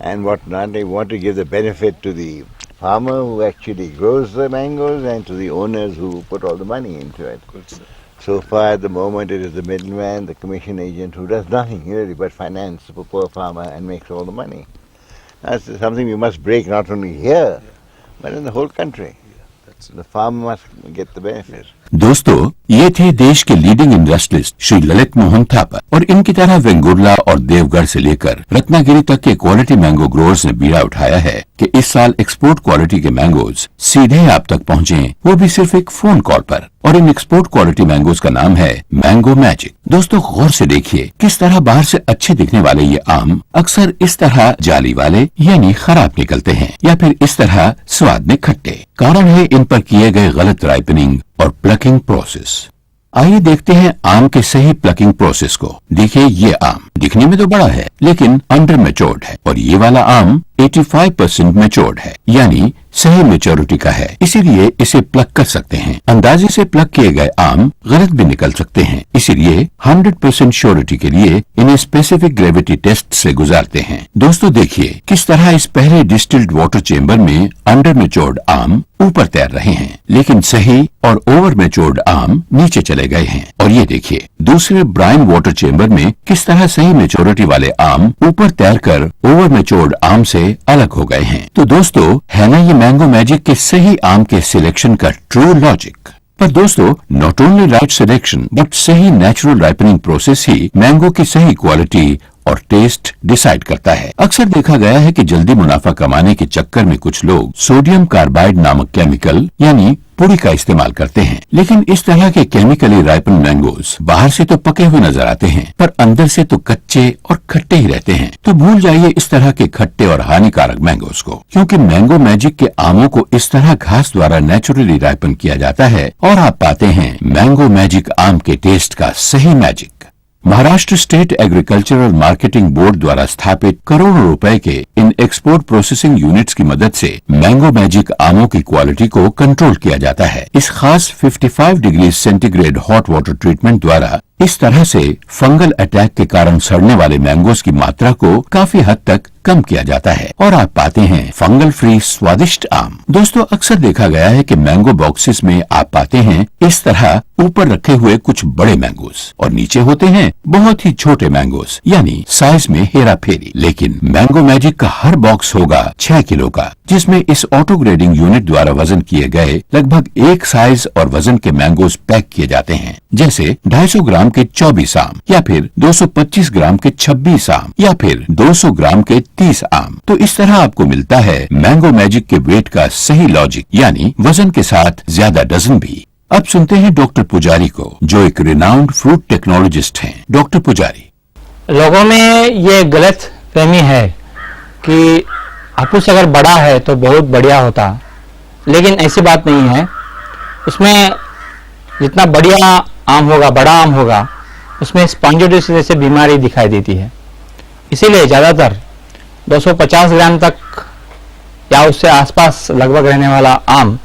and whatnot. They want to give the benefit to the farmer who actually grows the mangoes and to the owners who put all the money into it. Good, sir. So far at the moment it is the middleman, the commission agent who does nothing really but finance the poor farmer and makes all the money. That's something we must break not only here but in the whole country. The farmer must get the benefit. दोस्तों, ये थे देश के leading industrialist Shri Lalit Mohan Thapar और इनकी तरह वेंगुर्ला और देवगढ़ से लेकर रत्नागिरी तक के क्वालिटी मैंगो ग्रोअर्स ने बीड़ा उठाया है कि इस साल एक्सपोर्ट क्वालिटी के मैंगोज सीधे आप तक पहुँचे, वो भी सिर्फ एक फोन कॉल पर। और इन एक्सपोर्ट क्वालिटी मैंगोज का नाम है मैंगो मैजिक। दोस्तों, गौर से देखिए किस तरह बाहर से अच्छे दिखने वाले ये आम अक्सर इस तरह जाली वाले यानी खराब निकलते हैं या फिर इस तरह स्वाद में खट्टे। कारण है इन पर किए गए गलत राइपनिंग और प्लकिंग प्रोसेस। आइए देखते हैं आम के सही प्लकिंग प्रोसेस को। देखिए, ये आम दिखने में तो बड़ा है लेकिन अंडर मैच्योर्ड है और ये वाला आम 85% मैच्योर्ड है यानी सही मेच्योरिटी का है, इसीलिए इसे प्लक कर सकते हैं। अंदाजे से प्लक किए गए आम गलत भी निकल सकते हैं, इसीलिए 100% श्योरिटी के लिए इन्हें स्पेसिफिक ग्रेविटी टेस्ट से गुजारते हैं। दोस्तों, देखिए किस तरह इस पहले डिस्टिल्ड वाटर चेम्बर में अंडर मैच्योर्ड आम ऊपर तैर रहे हैं लेकिन सही और ओवर मैच्योर्ड आम नीचे चले गए हैं। और ये देखिए दूसरे ब्राइन वाटर चेम्बर में किस तरह सही मैच्योरिटी वाले आम ऊपर तैरकर ओवर मैच्योर्ड आम से अलग हो गए हैं। तो दोस्तों, है ना ये मैंगो मैजिक के सही आम के सिलेक्शन का ट्रू लॉजिक। पर दोस्तों, not only right selection but सही नेचुरल राइपनिंग प्रोसेस ही मैंगो की सही क्वालिटी और टेस्ट डिसाइड करता है। अक्सर देखा गया है कि जल्दी मुनाफा कमाने के चक्कर में कुछ लोग सोडियम कार्बाइड नामक केमिकल यानी पुड़ी का इस्तेमाल करते हैं, लेकिन इस तरह के केमिकली राइपन मैंगोज बाहर से तो पके हुए नजर आते हैं पर अंदर से तो कच्चे और खट्टे ही रहते हैं। तो भूल जाइए इस तरह के खट्टे और हानिकारक मैंगोज को, क्योंकि मैंगो मैजिक के आमों को इस तरह घास द्वारा नेचुरली राइपन किया जाता है और आप पाते हैं मैंगो मैजिक आम के टेस्ट का सही magic. Maharashtra state agricultural marketing board द्वारा स्थापित करोड़ों रुपए के इन एक्सपोर्ट प्रोसेसिंग यूनिट्स की मदद से मैंगो मैजिक आमों की क्वालिटी को कंट्रोल किया जाता है। इस खास 55 degree centigrade hot water treatment द्वारा इस तरह से फंगल अटैक के कारण सड़ने वाले मैंगोज की मात्रा को काफी हद तक कम किया जाता है और आप पाते हैं फंगल फ्री स्वादिष्ट आम। दोस्तों, अक्सर देखा गया है कि मैंगो बॉक्सेस में आप पाते हैं इस तरह ऊपर रखे हुए कुछ बड़े मैंगोज और नीचे होते हैं बहुत ही छोटे मैंगोज यानी साइज में हेरा फेरी। लेकिन मैंगो मैजिक का हर बॉक्स होगा 6 किलो का, जिसमें इस ऑटो ग्रेडिंग यूनिट द्वारा वजन किए गए लगभग एक साइज और वजन के मैंगोज पैक किए जाते हैं, जैसे 250 ग्राम के 24 आम या फिर 225 ग्राम के 26 आम या फिर 200 ग्राम के 30 आम। तो इस तरह आपको मिलता है मैंगो मैजिक के वेट का सही लॉजिक यानी वजन के साथ ज्यादा डजन भी। अब सुनते हैं डॉक्टर पुजारी को, जो एक रिनाउंड फ्रूट टेक्नोलॉजिस्ट हैं। डॉक्टर पुजारी, लोगों में ये गलत फहमी है कि हापुस अगर बड़ा है तो बहुत बढ़िया होता, लेकिन ऐसी बात नहीं है। उसमें जितना बढ़िया आम होगा, बड़ा आम होगा, उसमें स्पॉन्जियोसिस जैसे बीमारी दिखाई देती है। इसीलिए ज़्यादातर 250 ग्राम तक या उससे आसपास लगभग रहने वाला आम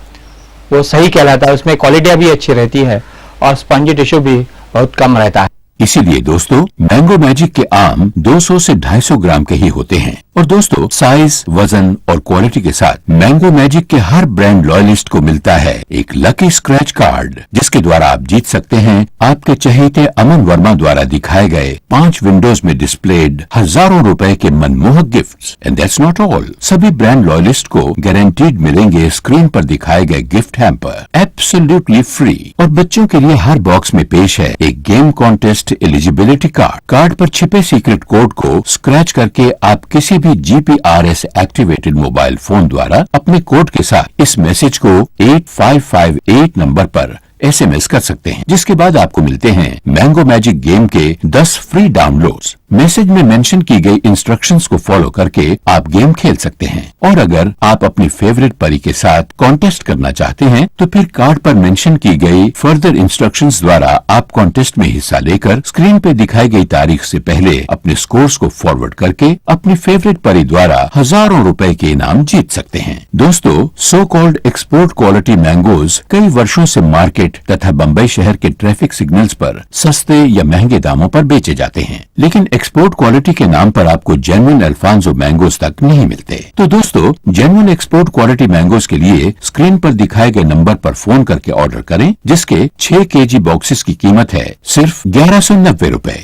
वो सही कहलाता है। उसमें क्वालिटी भी अच्छी रहती है और स्पॉन्जी टिश्यू भी बहुत कम रहता है। इसीलिए दोस्तों, मैंगो मैजिक के आम 200 से 250 ग्राम के ही होते हैं। और दोस्तों, साइज, वजन और क्वालिटी के साथ मैंगो मैजिक के हर ब्रांड लॉयलिस्ट को मिलता है एक लकी स्क्रैच कार्ड, जिसके द्वारा आप जीत सकते हैं आपके चहेते अमन वर्मा द्वारा दिखाए गए 5 विंडोज में डिस्प्लेड हजारों रुपए के मनमोहक gifts. And that's not all, सभी ब्रांड लॉयलिस्ट को गारंटीड मिलेंगे स्क्रीन पर दिखाए गए गिफ्ट हैम्पर एब्सोल्युटली फ्री। और बच्चों के लिए हर बॉक्स में पेश है एक game contest eligibility card. Card पर छिपे सीक्रेट कोड को स्क्रैच करके आप किसी भी GPRS एक्टिवेटेड मोबाइल फोन द्वारा अपने कोड के साथ इस मैसेज को 8558 नंबर पर SMS कर सकते हैं, जिसके बाद आपको मिलते हैं मैंगो मैजिक गेम के 10 फ्री डाउनलोड्स। मैसेज में मेंशन की गई इंस्ट्रक्शंस को फॉलो करके आप गेम खेल सकते हैं। और अगर आप अपनी फेवरेट परी के साथ कॉन्टेस्ट करना चाहते हैं तो फिर कार्ड पर मेंशन की गई फर्दर इंस्ट्रक्शंस द्वारा आप कॉन्टेस्ट में हिस्सा लेकर स्क्रीन पे दिखाई गई तारीख से पहले अपने स्कोर्स को फॉरवर्ड करके अपनी फेवरेट परी द्वारा हजारों रुपए के इनाम जीत सकते हैं। दोस्तों, so called export quality mangoes कई वर्षों से मार्केट मार्केट तथा बम्बई शहर के ट्रैफिक सिग्नल्स पर सस्ते या महंगे दामों पर बेचे जाते हैं, लेकिन एक्सपोर्ट क्वालिटी के नाम पर आपको जेन्युइन अल्फांसो मैंगोज तक नहीं मिलते। तो दोस्तों, जेन्युइन एक्सपोर्ट क्वालिटी मैंगोज के लिए स्क्रीन पर दिखाए गए नंबर पर फोन करके ऑर्डर करें, जिसके 6 केजी बॉक्सेस की कीमत है सिर्फ 1190 रुपए।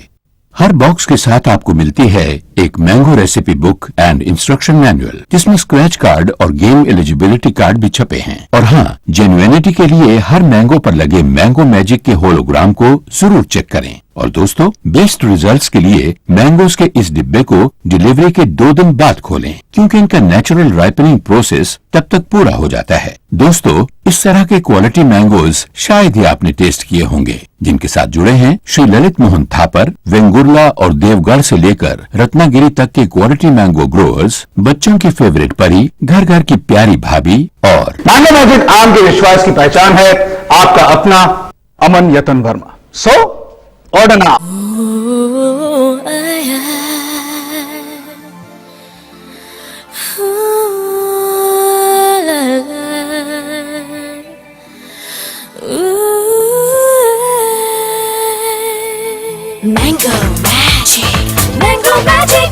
हर बॉक्स के साथ आपको मिलती है एक mango recipe book and instruction manual, जिसमें स्क्रैच कार्ड और गेम एलिजिबिलिटी कार्ड भी छपे हैं। और हाँ, जेन्युइनिटी के लिए हर मैंगो पर लगे मैंगो मैजिक के होलोग्राम को जरूर चेक करें। और दोस्तों, बेस्ट रिजल्ट्स के लिए मैंगोज के इस डिब्बे को डिलीवरी के 2 दिन बाद खोलें, क्योंकि इनका नेचुरल राइपनिंग प्रोसेस तब तक पूरा हो जाता है। दोस्तों, इस तरह के क्वालिटी मैंगोज शायद ही आपने टेस्ट किए होंगे, जिनके साथ जुड़े हैं श्री ललित मोहन थापर, वेंगुर्ला और देवगढ़ से लेकर रत्नागिरी तक के क्वालिटी मैंगो ग्रोअर्स, बच्चों की फेवरेट परी, घर घर की प्यारी भाभी और मैंगो मैजिक आम के विश्वास की पहचान है। आपका अपना Aman Yatan Verma. So order now. Mango magic, mango magic,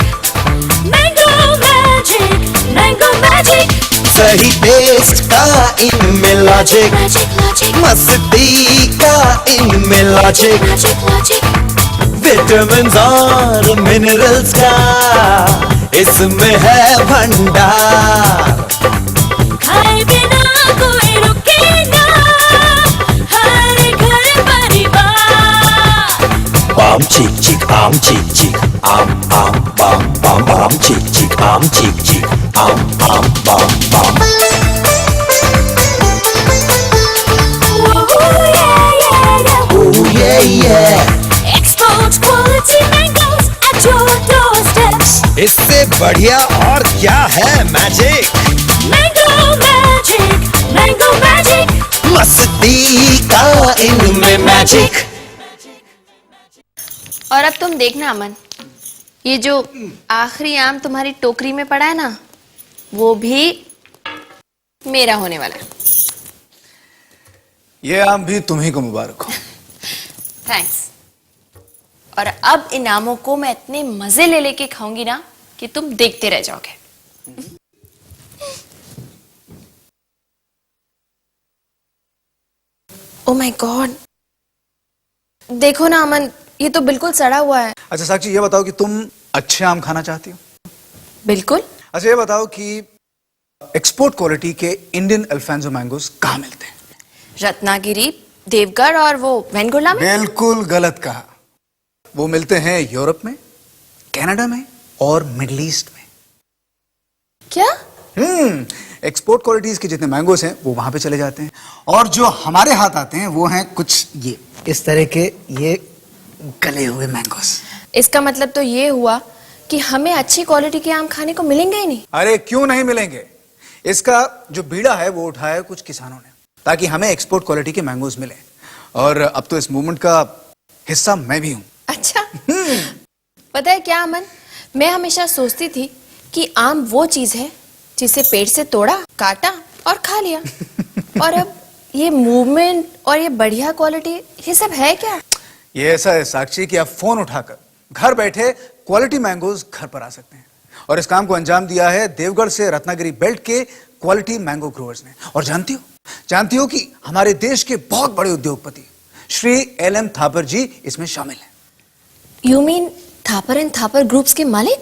mango magic, mango magic. सही टेस्ट का इनमें लॉजिक, Magic, magic, मस्ती का इनमें लॉजिक, magic, magic. विटामिन्स और मिनरल्स का इसमें है भंडार। खाए बिना कोई रुकेगा, हर घर परिवार। बाम चिक चिक आम चिक चिक आम आम बाम बाम बाम चिक चिक आम चिक चिक आम आम बाम बाम। Ooh, yeah, yeah, yeah. Ooh yeah yeah, Export quality mangoes at your doorsteps. इससे बढ़िया और क्या है magic, Mango magic, mango magic. मस्ती का इनमें मैजिक। और अब तुम देखना अमन, ये जो आखिरी आम तुम्हारी टोकरी में पड़ा है ना, वो भी मेरा होने वाला है। ये आम भी तुम्ही को मुबारक हो। थैंक्स। और अब इन आमों को मैं इतने मजे ले लेके खाऊंगी ना कि तुम देखते रह जाओगे। ओ माय गॉड, देखो ना अमन, ये तो बिल्कुल सड़ा हुआ है। अच्छा साक्षी, ये बताओ कि तुम अच्छे आम खाना चाहती हो? बिल्कुल। अच्छा ये बताओ कि एक्सपोर्ट क्वालिटी के इंडियन अल्फांसो मैंगोज कहाँ मिलते हैं? रत्नागिरी, देवगढ़ और वो वेंगुर्ला में। बिल्कुल गलत कहा। वो मिलते हैं यूरोप में, कनाडा में और मिडिल ईस्ट में। क्या? एक्सपोर्ट क्वालिटीज के जितने मैंगोज हैं वो वहां पे चले जाते हैं, और जो हमारे हाथ आते हैं वो हैं कुछ ये इस तरह के ये गले हुए मैंगोज। इसका मतलब तो ये हुआ कि हमें अच्छी क्वालिटी के आम खाने को मिलेंगे ही नहीं। अरे क्यों नहीं मिलेंगे? इसका जो बीड़ा है वो उठाया है कुछ किसानों ने, ताकि हमें एक्सपोर्ट क्वालिटी के मैंगोज मिले। और अब तो इस मूवमेंट का हिस्सा मैं भी हूं। अच्छा, पता है क्या अमन, मैं हमेशा सोचती थी कि आम वो चीज है जिसे पेड़ से तोड़ा, काटा और खा लिया। और अब ये मूवमेंट और ये बढ़िया क्वालिटी, ये सब है क्या? ये ऐसा है साक्षी कि आप फोन उठाकर घर बैठे क्वालिटी मैंगोज घर पर आ सकते हैं। और इस काम को अंजाम दिया है देवगढ़ से रत्नागिरी बेल्ट के क्वालिटी मैंगो ग्रोवर्स ने। और जानती हो कि हमारे देश के बहुत बड़े उद्योगपति श्री LM थापर जी इसमें शामिल हैं। You mean Thapar and Thapar groups के मालिक?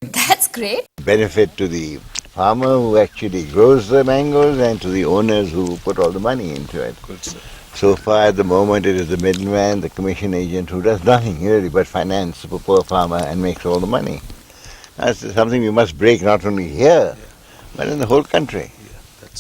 That's great. Benefit to the farmer who actually grows the mangoes and to the owners who put all the money into it. So far at the moment it is the middleman, the commission agent who does nothing really but finance the poor farmer and makes all the money. That's something we must break not only here but in the whole country.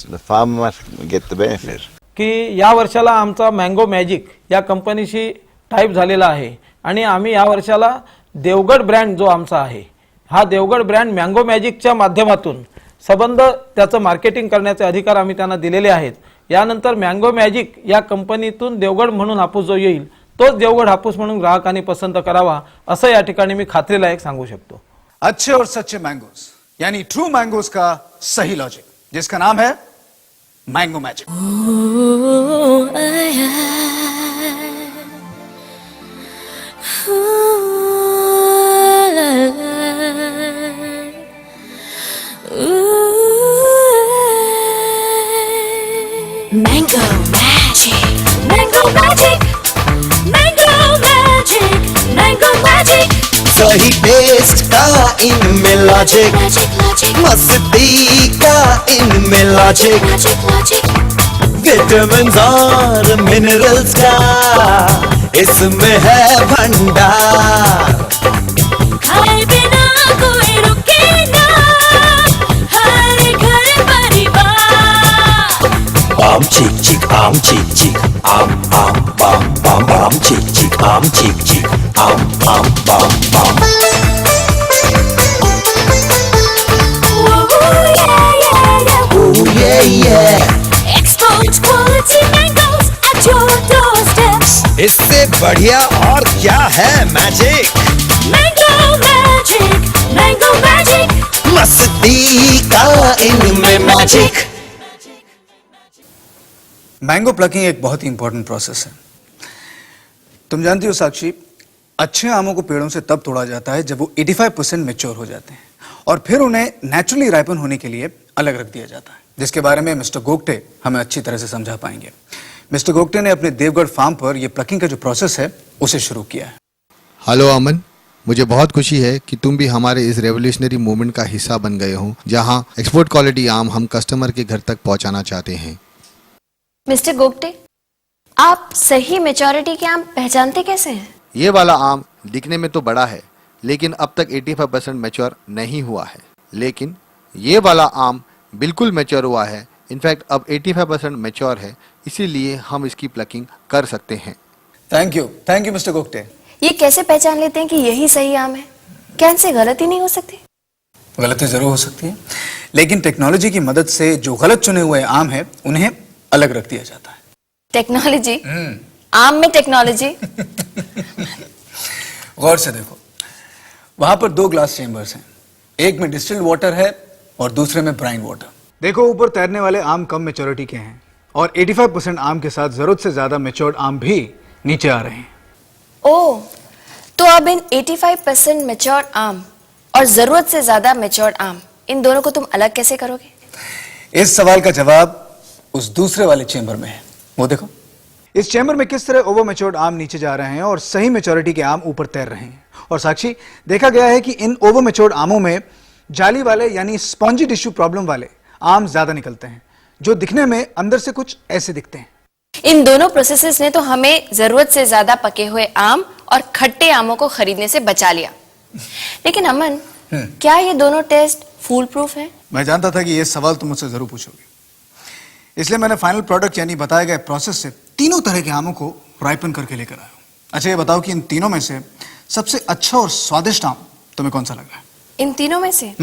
The farmer must get the benefit. की या वर्षाला आमचा mango magic या कंपनीशी type झालेला आहे आणि आम्ही या वर्षाला देवगड ब्रँड जो आमचा आहे, हा देवगड ब्रँड मँगो मॅजिकच्या माध्यमातून संबंध त्याचं मार्केटिंग करण्याचे अधिकार आम्ही त्यांना दिलेले आहेत। यानंतर मँगो मॅजिक या कंपनीतून देवगड म्हणून हापूस जो येईल तोच देवगड हापूस म्हणून ग्राहकांनी पसंत करावा, असं या ठिकाणी मी खात्रीलायक सांगू शकतो। अच्छे और सच्चे मैंगोज यानी ट्रू मैंगोज का सही लॉजिक, जिसका नाम है mango magic. Mango magic, mango magic, mango magic, mango magic, सही टेस्ट का इनमें लॉजिक, magic, magic, मस्ती का इनमें लॉजिक, magic, magic. विटामिन्स और मिनरल्स का इसमें है भंडार। खाए बिना कोई रुके ना, हर घर परिवार। आम चीक चीक, आम चीक चीक, आम आम बाम बाम बाम चीक चीक, आम चीक चीक, आम आम बाम बाम। Oh yeah, yeah, yeah. Oh yeah yeah, Export quality mangoes at your doorsteps. इससे बढ़िया और क्या है magic, Mango magic, mango magic. मस्ती का इनमें मैजिक। मैंगो प्लकिंग एक बहुत ही इंपॉर्टेंट प्रोसेस है। तुम जानती हो साक्षी, अच्छे आमों को पेड़ों से तब तोड़ा जाता है जब वो 85% मैच्योर हो जाते हैं और फिर उन्हें नेचुरली राइपन होने के लिए अलग रख दिया जाता है, जिसके बारे में मिस्टर गोगटे हमें अच्छी तरह से समझा पाएंगे। मिस्टर गोगटे ने अपने देवगढ़ फार्म पर यह प्लकिंग का जो प्रोसेस है उसे शुरू किया है। हेलो अमन, मुझे बहुत खुशी है कि तुम भी हमारे इस रेवोल्यूशनरी मूवमेंट का हिस्सा बन गए हो, जहां एक्सपोर्ट क्वालिटी आम हम कस्टमर के घर तक पहुंचाना चाहते हैं। मिस्टर गोगटे, आप सही मेच्योरिटी के आम पहचानते कैसे हैं? ये वाला आम दिखने में तो बड़ा है, लेकिन अब तक 85% मैच्योर नहीं हुआ है। लेकिन ये वाला आम बिल्कुल मैच्योर हुआ है। इनफैक्ट अब 85% मैच्योर है, इसीलिए हम इसकी प्लकिंग कर सकते हैं। Thank you mister Gogte. ये कैसे पहचान लेते हैं कि यही सही आम है? क्या इनसे गलती नहीं हो सकती? गलती जरूर हो सकती है, लेकिन टेक्नोलॉजी की मदद से जो गलत चुने हुए आम है उन्हें अलग रख दिया जाता है। टेक्नोलॉजी? आम में टेक्नोलॉजी? गौर से देखो, वहां पर 2 ग्लास चेंबर्स हैं, एक में डिस्टिल्ड वाटर है और दूसरे में ब्राइन वाटर। देखो, ऊपर तैरने वाले आम कम मेच्योरिटी के हैं और 85% आम के साथ जरूरत से ज्यादा मेच्योर्ड आम भी नीचे आ रहे हैं। ओह, तो अब इन 85% मेच्योर आम और जरूरत से ज्यादा मेच्योर्ड आम, इन दोनों को तुम अलग कैसे करोगे? इस सवाल का जवाब उस दूसरे वाले चेंबर में है। वो देखो, इस चेंबर में किस तरह ओवर मेच्योर्ड आम नीचे जा रहे हैं और सही मेच्योरिटी के आम ऊपर तैर रहे हैं। और साक्षी, देखा गया है कि इन ओवर मेच्योर्ड आमों में जाली वाले यानी स्पॉन्जी टिश्यू प्रॉब्लम वाले आम ज्यादा निकलते हैं, जो दिखने में अंदर से कुछ ऐसे दिखते हैं। इन दोनों प्रोसेसेस ने तो हमें जरूरत से ज्यादा पके हुए आम और खट्टे आमों को खरीदने से बचा लिया। लेकिन अमन, क्या ये दोनों टेस्ट फूल प्रूफ है? मैं जानता था कि ये सवाल तुम मुझसे जरूर पूछोगे, इसलिए मैंने फाइनल प्रोडक्ट यानी बताए गए प्रोसेस से तीनों तरह के आमों को राइपन करके लेकर आया हूं। अच्छा, ये बताओ कि इन तीनों में से सबसे अच्छा और स्वादिष्ट आम तुम्हें कौन सा लगा है? इन तीनों में से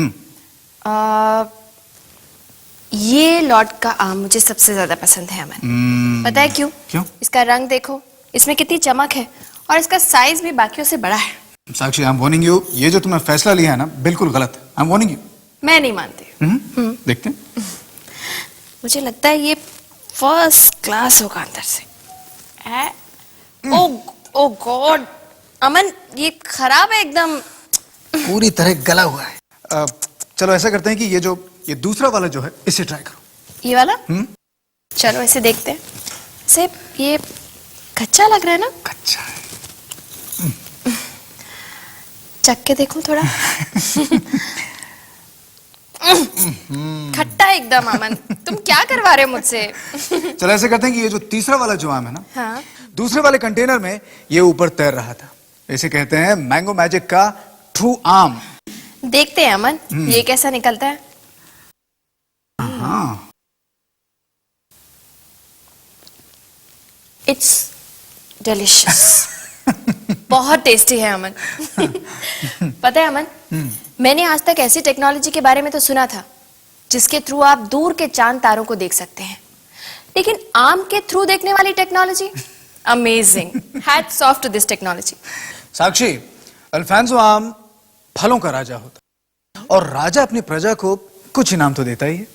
ये लॉट का आम मुझे सबसे ज्यादा पसंद है अमन। पता है क्यों? क्यों? इसका रंग देखो, इसमें कितनी चमक है और इसका साइज भी बाकियों से बड़ा है। साक्षी, आई एम वार्निंग यू, ये जो तुमने फैसला लिया है ना, बिल्कुल गलत है। I am warning you. मैं नहीं मानती। देखते हैं। मुझे लगता है ये फर्स्ट क्लास होगा अंदर से। ओ गॉड अमन, ये खराब है एकदम। पूरी तरह गला हुआ है। चलो ऐसा करते हैं कि ये दूसरा वाला जो है, इसे ट्राई करो। ये वाला? चलो इसे देखते हैं। इसे ये कच्चा लग रहा है ना? कच्चा है। चख के देखूं थोड़ा। खट्टा है एकदम अमन, तुम क्या करवा रहे हो मुझसे? चलो ऐसे करते हैं कि ये जो तीसरा वाला जो आम है ना, हाँ। दूसरे वाले कंटेनर में ये ऊपर तैर रहा था। इसे कहते हैं मैंगो मैजिक का ट्रू आम। देखते हैं अमन, ये कैसा निकलता है। It's delicious. बहुत टेस्टी है अमन। पता है अमन, मैंने आज तक ऐसी टेक्नोलॉजी के बारे में तो सुना था जिसके थ्रू आप दूर के चांद तारों को देख सकते हैं, लेकिन आम के थ्रू देखने वाली technology, amazing. Hats off to this technology. Sakshi, Alphonso आम फलों का राजा होता है और राजा अपनी प्रजा को कुछ इनाम तो देता ही है।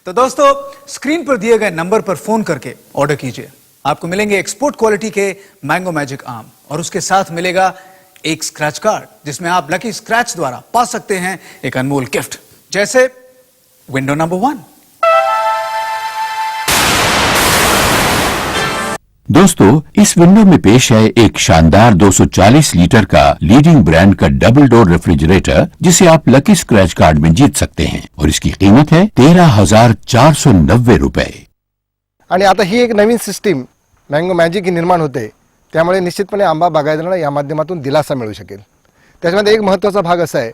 तो दोस्तों, स्क्रीन पर दिए गए नंबर पर फोन करके ऑर्डर कीजिए। आपको मिलेंगे एक्सपोर्ट क्वालिटी के मैंगो मैजिक आम और उसके साथ मिलेगा एक स्क्रैच कार्ड जिसमें आप लकी स्क्रैच द्वारा पा सकते हैं एक अनमोल गिफ्ट, जैसे विंडो नंबर 1। दोस्तों, इस विंडो में पेश है एक शानदार 240 लीटर का लीडिंग ब्रांड का डबल डोर रेफ्रिजरेटर जिसे आप लकी स्क्रैच कार्ड में जीत सकते हैं और इसकी कीमत है 13,490 रुपए। आणि आता ही एक नवीन सिस्टीम मँगो मॅजिक ही निर्माण होते, त्यामुळे निश्चितपणे आंबा बागायतदारांना या माध्यमातून दिलासा मिळू शकेल। त्याच्यामध्ये एक महत्त्वाचा भाग असा आहे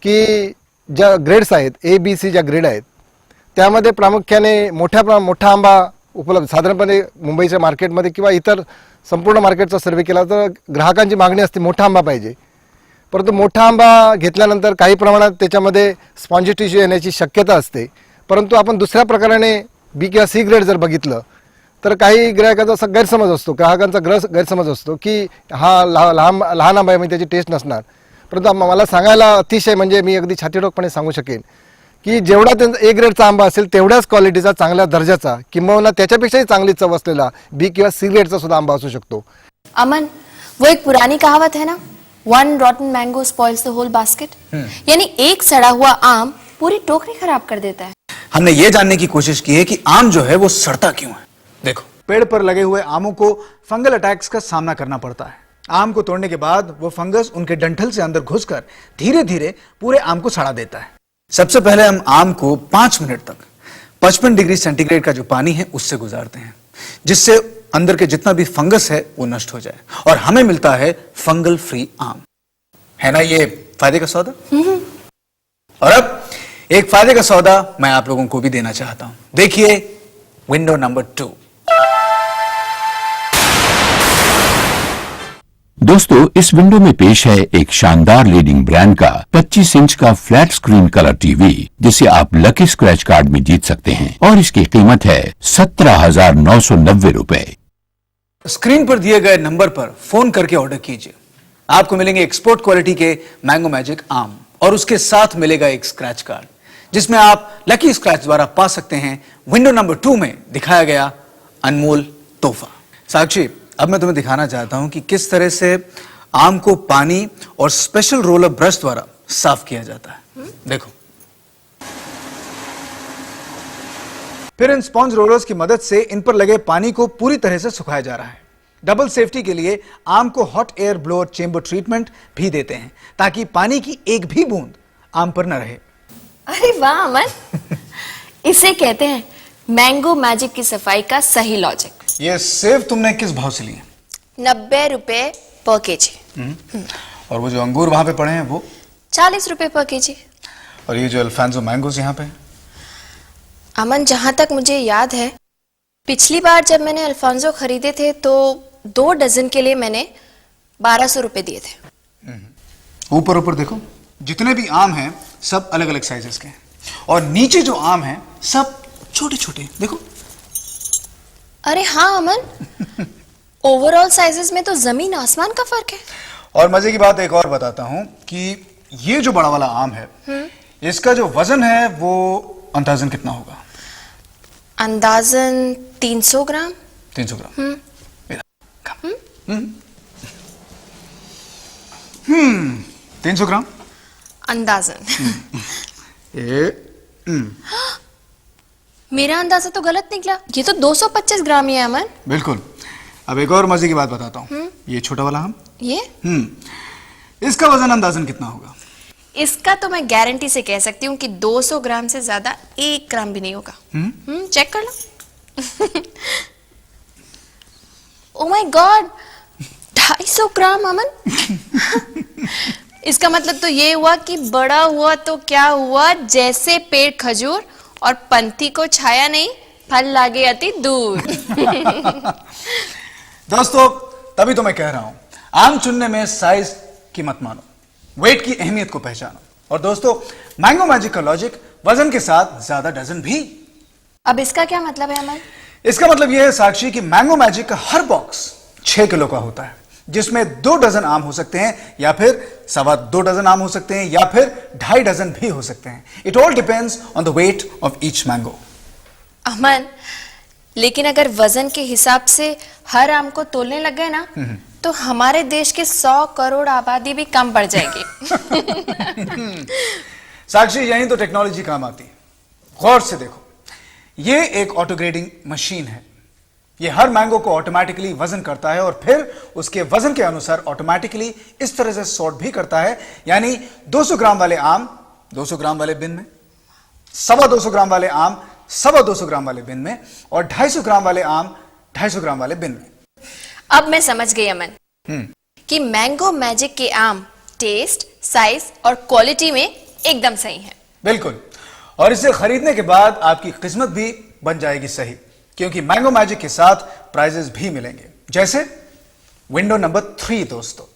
की ज्या ग्रेड्स आहेत ABC ज्या ग्रेड आहेत त्यामध्ये प्रामुख्याने मोठा आंबा उपलब्ध साधारणपणे मुंबईच्या मार्केटमध्ये किंवा इतर संपूर्ण मार्केटचा सर्वे केला तर ग्राहकांची मागणी असते मोठा आंबा पाहिजे, परंतु मोठा आंबा घेतल्यानंतर काही प्रमाणात त्याच्यामध्ये स्पॉन्जी टिश्यू येण्याची शक्यता असते। परंतु आपण दुसऱ्या प्रकाराने B किंवा C ग्रेड जर बघितलं तर काही ग्राहकांचा असा गैरसमज असतो, ग्राहकांचा गैरसमज असतो की हा लहान आंबा आहे म्हणजे त्याची टेस्ट नसणार। परंतु मला सांगायला अतिशय म्हणजे मी अगदी छातीठोकपणे सांगू शकेन की जेवढा त्यांचा A ग्रेडचा आंबा असेल तेवढ्याच क्वालिटीचा चांगल्या दर्जाचा किंवा त्याच्यापेक्षाही चांगली चव असलेला B किंवा C ग्रेडचा सुद्धा आंबा असू शकतो। अमन, वो एक पुरानी कहावत है ना, 1 rotten mango spoils the whole basket. यानी एक सड़ा हुआ आम पूरी टोकरी खराब कर देता है। हमने ये जानने की कोशिश की है कि आम जो है वो सड़ता क्यों है। देखो, पेड़ पर लगे हुए आमों को फंगल अटैक्स का सामना करना पड़ता है। आम को तोड़ने के बाद वो फंगस उनके डंठल से अंदर घुसकर धीरे धीरे पूरे आम को सड़ा देता है। सबसे पहले हम आम को 5 मिनट तक 55 डिग्री सेंटीग्रेड का जो पानी है उससे गुजारते हैं, जिससे अंदर के जितना भी फंगस है वो नष्ट हो जाए और हमें मिलता है फंगल फ्री आम। है ना ये फायदे का सौदा? और अब एक फायदे का सौदा मैं आप लोगों को भी देना चाहता हूं। देखिए विंडो नंबर 2। दोस्तों, इस विंडो में पेश है एक शानदार लीडिंग ब्रांड का 25 इंच का फ्लैट स्क्रीन कलर टीवी जिसे आप लकी स्क्रैच कार्ड में जीत सकते हैं और इसकी कीमत है 17,990 रुपए। स्क्रीन पर दिए गए नंबर पर फोन करके ऑर्डर कीजिए। आपको मिलेंगे एक्सपोर्ट क्वालिटी के मैंगो मैजिक आम और उसके साथ मिलेगा एक स्क्रैच कार्ड जिसमें आप लकी स्क्रैच द्वारा पा सकते हैं विंडो नंबर 2 में दिखाया गया अनमोल तोहफा। साक्षी, अब मैं तुम्हें दिखाना चाहता हूं कि किस तरह से आम को पानी और स्पेशल रोलर ब्रश द्वारा साफ किया जाता है। देखो, फिर इन स्पॉन्ज रोलर्स की मदद से इन पर लगे पानी को पूरी तरह से सुखाया जा रहा है। डबल सेफ्टी के लिए आम को hot air blower chamber treatment भी देते हैं ताकि पानी की एक भी बूंद आम पर न रहे। अरे वाह अमन, इसे कहते हैं मैंगो मैजिक की सफाई का सही लॉजिक। ये सेब तुमने किस भाव से लिए? 90 रुपए पर केजी। और वो जो अंगूर वहां पे पड़े हैं वो 40 रुपए पर केजी। और ये जो अल्फांसो मैंगोज यहाँ पे? अमन, जहां तक मुझे याद है पिछली बार जब मैंने अल्फांसो खरीदे थे तो 2 डजन के लिए मैंने 1200 रुपए दिए थे। ऊपर ऊपर देखो, जितने भी आम हैं सब अलग अलग साइजेस के हैं और नीचे जो आम हैं सब छोटे छोटे। देखो, अरे हाँ अमन, ओवरऑल साइजेस में तो जमीन आसमान का फर्क है। और मजे की बात एक और बताता हूं कि ये जो बड़ा वाला आम है इसका जो वजन है वो अंदाजन कितना होगा? अंदाजन 300 ग्राम। 300 ग्राम। 300 ग्राम अंदाजन। मेरा अंदाजा तो गलत निकला, ये तो 225 ग्राम ही है अमन। बिल्कुल। अब एक और मजे की बात बताता हूँ। ये छोटा वाला आम, ये इसका वजन अंदाजन कितना होगा? इसका तो मैं गारंटी से कह सकती हूँ कि 200 ग्राम से ज्यादा 1 ग्राम भी नहीं होगा। चेक कर लो। ओ माय गॉड, 250 ग्राम अमन। इसका मतलब तो ये हुआ कि बड़ा हुआ तो क्या हुआ, जैसे पेड़ खजूर और पंथी को छाया नहीं, फल लागे अति दूर। दोस्तों, तभी तो मैं कह रहा हूं, आम चुनने में साइज की मत मानो, वेट की अहमियत को पहचानो। और दोस्तों, मैंगो मैजिक का लॉजिक वजन के साथ ज्यादा डजन भी। अब इसका क्या मतलब है अमन? इसका मतलब यह है साक्षी कि मैंगो मैजिक का हर बॉक्स 6 किलो का होता है, जिसमें 2 डजन आम हो सकते हैं या फिर 2.25 डजन आम हो सकते हैं या फिर 2.5 डजन भी हो सकते हैं। It all depends on the weight of each mango. Aman, लेकिन अगर वजन के हिसाब से हर आम को तोलने लग गए ना तो हमारे देश की 100 करोड़ आबादी भी कम पड़ जाएगी। साक्षी, यही तो टेक्नोलॉजी काम आती है। गौर से देखो, ये एक ऑटो ग्रेडिंग मशीन है। ये हर मैंगो को ऑटोमेटिकली वजन करता है और फिर उसके वजन के अनुसार ऑटोमेटिकली इस तरह से सॉर्ट भी करता है। यानी 200 ग्राम वाले आम 200 ग्राम वाले बिन में, 250 ग्राम वाले आम 250 ग्राम वाले बिन में, और 250 ग्राम वाले आम 250 ग्राम वाले बिन में। अब मैं समझ गई अमन कि मैंगो मैजिक के आम टेस्ट, साइज और क्वालिटी में एकदम सही है। बिल्कुल, और इसे खरीदने के बाद आपकी किस्मत भी बन जाएगी सही, क्योंकि मैंगो मैजिक के साथ प्राइजेस भी मिलेंगे, जैसे विंडो नंबर 3।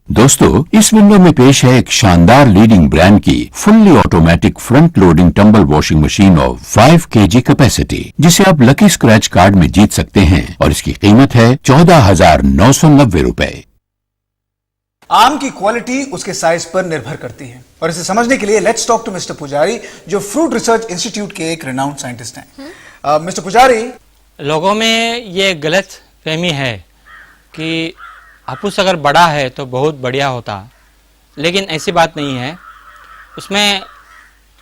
दोस्तों, इस विंडो में पेश है एक शानदार लीडिंग ब्रांड की fully automatic front loading tumble washing machine of 5 kg capacity, जिसे आप लकी स्क्रैच कार्ड में जीत सकते हैं और इसकी कीमत है 14,990 रुपए। आम की क्वालिटी उसके साइज पर निर्भर करती है, और इसे समझने के लिए लेट्स टॉक टू मिस्टर पुजारी, जो फ्रूट रिसर्च इंस्टीट्यूट के एक रिनाउंड साइंटिस्ट हैं। मिस्टर पुजारी, लोगों में ये गलत फहमी है कि हापुस अगर बड़ा है तो बहुत बढ़िया होता, लेकिन ऐसी बात नहीं है। उसमें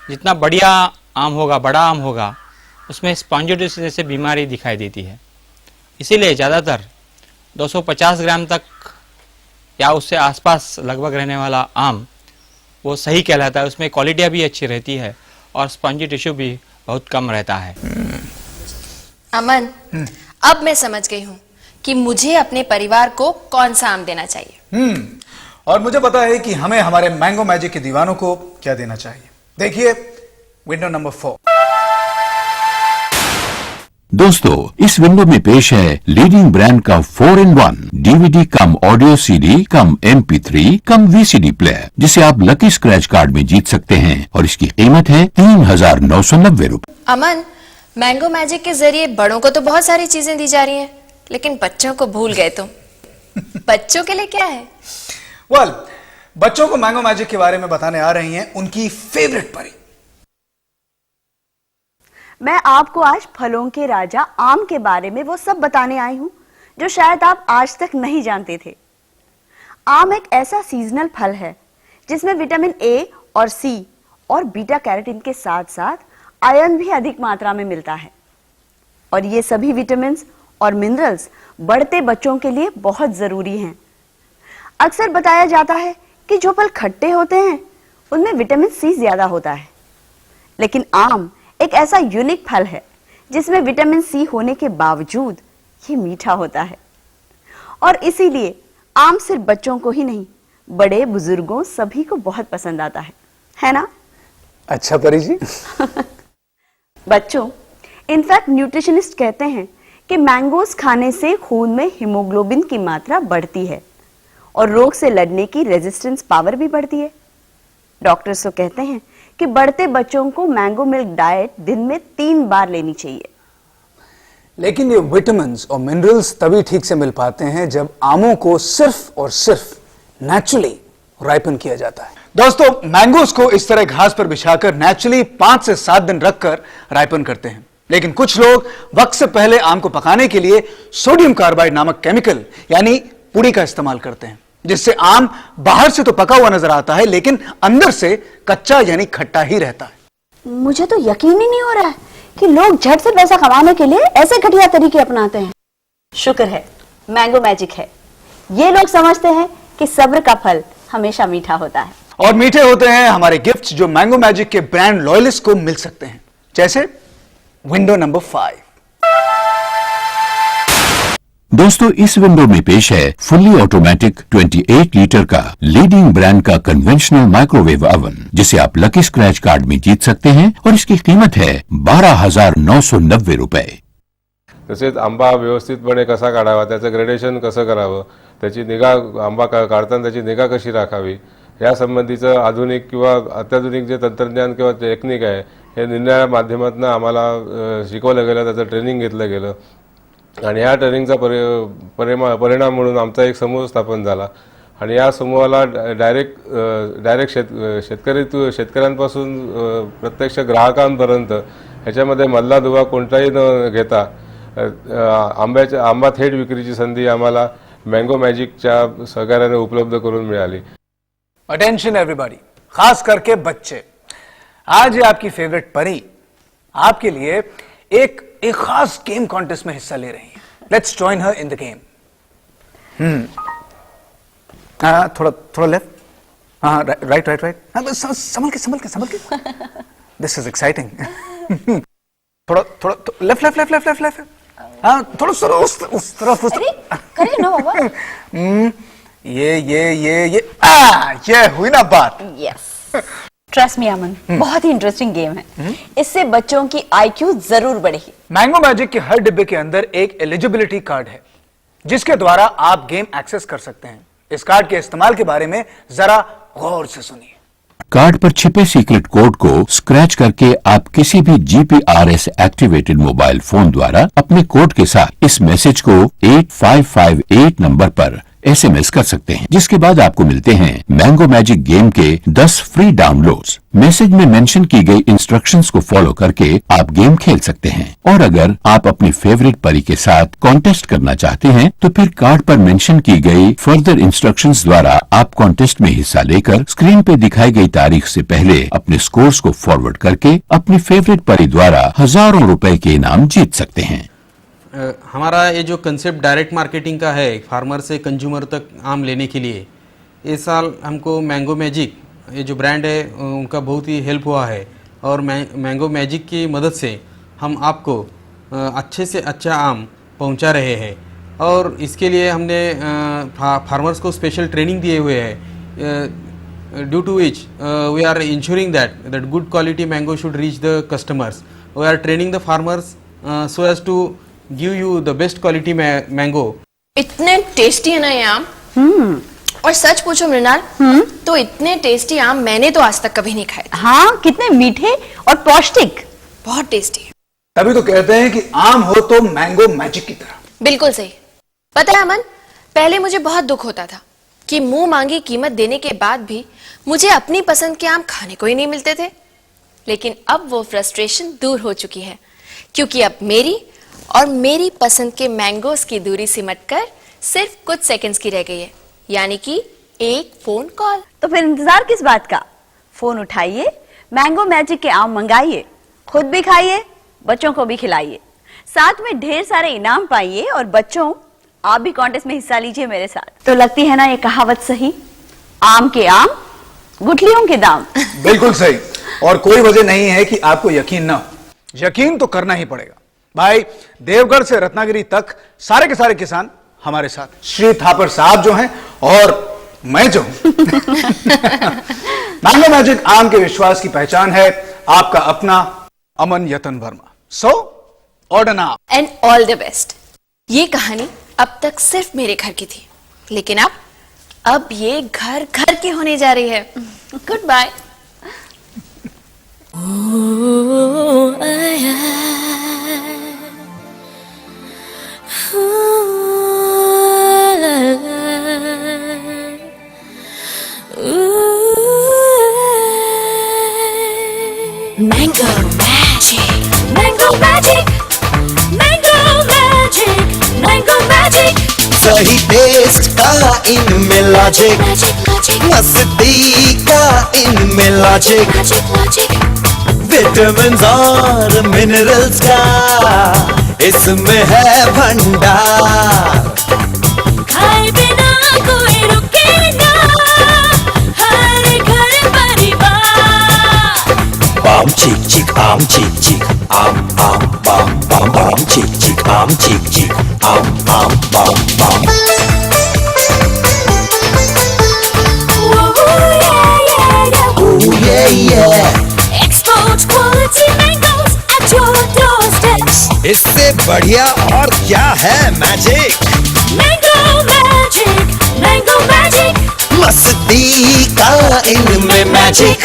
जितना बढ़िया आम होगा, बड़ा आम होगा, उसमें स्पॉन्जियोसिस जैसे बीमारी दिखाई देती है। इसीलिए ज़्यादातर 250 ग्राम तक या उससे आसपास लगभग रहने वाला आम वो सही कहलाता है। उसमें क्वालिटी भी अच्छी रहती है और स्पॉन्जी टिश्यू भी बहुत कम रहता है। अमन, अब मैं समझ गई हूँ कि मुझे अपने परिवार को कौन सा आम देना चाहिए। और मुझे पता है कि हमें हमारे मैंगो मैजिक के दीवानों को क्या देना चाहिए। देखिए विंडो नंबर 4। दोस्तों, इस विंडो में पेश है लीडिंग ब्रांड का 4-in-1 DVD कम ऑडियो CD कम MP3 कम VCD प्लेयर, जिसे आप लकी स्क्रैच कार्ड में जीत सकते हैं और इसकी कीमत है 3,990 रुपए। अमन, मैंगो मैजिक के जरिए बड़ों को तो बहुत सारी चीजें दी जा रही हैं, लेकिन बच्चों को भूल गए तुम। बच्चों के लिए क्या है? वेल, बच्चों को मैंगो मैजिक के बारे में बताने आ रही हैं उनकी फेवरेट परी। मैं आपको आज फलों के राजा आम के बारे में वो सब बताने आई हूं जो शायद आप आज तक नहीं जानते थे। आम एक ऐसा सीजनल फल है जिसमें विटामिन ए और सी और बीटा कैरोटीन के साथ साथ आयरन भी अधिक मात्रा में मिलता है, और ये सभी विटामिन और मिनरल्स बढ़ते बच्चों के लिए बहुत जरूरी हैं। अक्सर बताया जाता है कि जो फल खट्टे होते हैं उनमें विटामिन सी ज्यादा होता है, लेकिन आम एक ऐसा यूनिक फल है जिसमें विटामिन सी होने के बावजूद ये मीठा होता है, और इसीलिए आम सिर्फ बच्चों को ही नहीं, बड़े बुजुर्गों सभी को बहुत पसंद आता है ना? अच्छा परी जी। बच्चों, इनफैक्ट न्यूट्रिशनिस्ट कहते हैं कि मैंगोज खाने से खून में हीमोग्लोबिन की मात्रा बढ़ती है और रोग से लड़ने की रेजिस्टेंस पावर भी बढ़ती है। डॉक्टर्स तो कहते हैं कि बढ़ते बच्चों को मैंगो मिल्क डाइट दिन में 3 बार लेनी चाहिए। लेकिन ये विटामिन्स और मिनरल्स तभी ठीक से मिल पाते हैं जब आमों को सिर्फ और सिर्फ नेचुरली राइपन किया जाता है। दोस्तों, मैंगोज को इस तरह घास पर बिछाकर नेचुरली 5 से 7 दिन रखकर राइपन करते हैं, लेकिन कुछ लोग वक्त से पहले आम को पकाने के लिए सोडियम कार्बाइड नामक केमिकल यानी पुड़ी का इस्तेमाल करते हैं, जिससे आम बाहर से तो पका हुआ नजर आता है लेकिन अंदर से कच्चा यानी खट्टा ही रहता है। मुझे तो यकीन ही नहीं हो रहा है कि लोग झट से पैसा कमाने के लिए ऐसे घटिया तरीके अपनाते हैं। शुक्र है मैंगो मैजिक है। ये लोग समझते हैं कि सब्र का फल हमेशा मीठा होता है, और मीठे होते हैं हमारे गिफ्ट्स जो मैंगो मैजिक के ब्रांड लॉयलिस्ट को मिल सकते हैं, जैसे विंडो नंबर 5। दोस्तों, इस विंडो में पेश है फुल्ली ऑटोमेटिक 28 लीटर का लीडिंग ब्रांड का कन्वेंशनल माइक्रोवेव ओवन, जिसे आप लकी स्क्रैच कार्ड में जीत सकते हैं और इसकी कीमत है 12,990 रुपए। तसेच आंबा व्यवस्थितपणे कसा काढावा, त्याचं ग्रेडेशन कसं करावं, त्याची निगा आंबा काढताना त्याची निगा कशी राखावी, या संबंधीचं आधुनिक किंवा अत्याधुनिक जे तंत्रज्ञान किंवा टेक्निक आहे हे निरनिराळ्या माध्यमातून आम्हाला शिकवलं गेलं, त्याचं ट्रेनिंग घेतलं गेलं आणि ह्या ट्रेनिंगचा परिणाम म्हणून आमचा एक समूह स्थापन झाला आणि या समूहाला डायरेक्ट शेतकऱ्यांपासून प्रत्यक्ष ग्राहकांपर्यंत ह्याच्यामध्ये मधला दुवा कोणताही न घेता आंबा थेट विक्रीची संधी आम्हाला मँगो मॅजिकच्या सहकार्याने उपलब्ध करून मिळाली. अटेंशन एवरीबॉडी, खास करके बच्चे, आज ये आपकी फेवरेट परी आपके लिए एक खास गेम कॉन्टेस्ट में हिस्सा ले रही है. Let's join her in the game. थोड़ा लेफ्ट, हाँ राइट, हाँ बस संभल के. This is exciting. थोड़ा लेफ्ट. हाँ थोड़ा उस तरफ. करे ना बाबा. ये हुई ना बात. यस, ट्रस्ट मी अमन, बहुत ही इंटरेस्टिंग गेम है. इससे बच्चों की IQ जरूर बढ़ेगी. मैंगो मैजिक के हर डिब्बे के अंदर एक एलिजिबिलिटी कार्ड है जिसके द्वारा आप गेम एक्सेस कर सकते हैं. इस कार्ड के इस्तेमाल के बारे में जरा गौर से सुनिए. कार्ड पर छिपे सीक्रेट कोड को स्क्रैच करके आप किसी भी GPRS एक्टिवेटेड मोबाइल फोन द्वारा अपने कोड के साथ इस मैसेज को 8558 नंबर पर SMS कर सकते हैं, जिसके बाद आपको मिलते हैं मैंगो मैजिक गेम के 10 फ्री डाउनलोड्स. मैसेज में मेंशन की गई इंस्ट्रक्शंस को फॉलो करके आप गेम खेल सकते हैं. और अगर आप अपनी फेवरेट परी के साथ कॉन्टेस्ट करना चाहते हैं तो फिर कार्ड पर मेंशन की गई फर्दर इंस्ट्रक्शंस द्वारा आप कॉन्टेस्ट में हिस्सा लेकर स्क्रीन पे दिखाई गई तारीख से पहले अपने स्कोर्स को फॉरवर्ड करके अपनी फेवरेट परी द्वारा हजारों रुपए के इनाम जीत सकते हैं. हमारा ये जो कंसेप्ट डायरेक्ट मार्केटिंग का है, फार्मर से कंज्यूमर तक आम लेने के लिए, इस साल हमको मैंगो मैजिक ये जो ब्रांड है उनका बहुत ही हेल्प हुआ है. और मैंगो मैजिक की मदद से हम आपको अच्छे से अच्छा आम पहुंचा रहे हैं. और इसके लिए हमने फार्मर्स को स्पेशल ट्रेनिंग दिए हुए हैं, due to which we are insuring that good quality mango should reach the customers. We are training the farmers so as to give you the best quality mango. इतने tasty है ना ये आम. और सच पूछो मृणाल, तो इतने टेस्टी आम मैंने तो आज तक कभी नहीं खाए. हाँ, कितने मीठे और पौष्टिक. बहुत टेस्टी. तभी तो कहते हैं कि आम हो तो मैंगो मैजिक की तरह. बिल्कुल सही. पता है अमन, पहले मुझे बहुत दुख होता था कि मुंह मांगी कीमत देने के बाद भी मुझे अपनी पसंद के आम खाने को ही नहीं मिलते थे. लेकिन अब वो फ्रस्ट्रेशन दूर हो चुकी है, क्योंकि अब मेरी और मेरी पसंद के मैंगोस की दूरी सिमटकर सिर्फ कुछ सेकंड्स की रह गई है, यानी कि एक फोन कॉल. तो फिर इंतजार किस बात का? फोन उठाइए, मैंगो मैजिक के आम मंगाइए, खुद भी खाइए, बच्चों को भी खिलाइए, साथ में ढेर सारे इनाम पाइए. और बच्चों, आप भी कॉन्टेस्ट में हिस्सा लीजिए मेरे साथ. तो लगती है ना ये कहावत सही, आम के आम गुठलियों के दाम. बिल्कुल सही. और कोई वजह नहीं है कि आपको यकीन ना हो. यकीन तो करना ही पड़ेगा भाई. देवगढ़ से रत्नागिरी तक सारे के सारे किसान हमारे साथ. श्री थापर साहब जो हैं और मैं जो हूं. मैंगो मैजिक आम के विश्वास की पहचान है आपका अपना Aman Yatan Verma. So order now and all the best. ये कहानी अब तक सिर्फ मेरे घर की थी, लेकिन अब ये घर घर की होने जा रही है. Good bye. Mango magic, mango magic, mango magic, mango magic. सही टेस्ट का इनमें लॉजिक, मस्ती का इनमें लॉजिक, विटामिन्स और मिनरल्स का इसमें है भंडार. खाए बिना कोई रुके ना, हर घर परिवार. Bam chick chick, am chick chick, am bam bam bam chick chick, am chick chick, am bam bam. Oh yeah yeah. Export quality mangoes at your doorsteps. इससे बढ़िया और क्या है magic? Mango magic, mango magic. मस्ती का इनमें magic.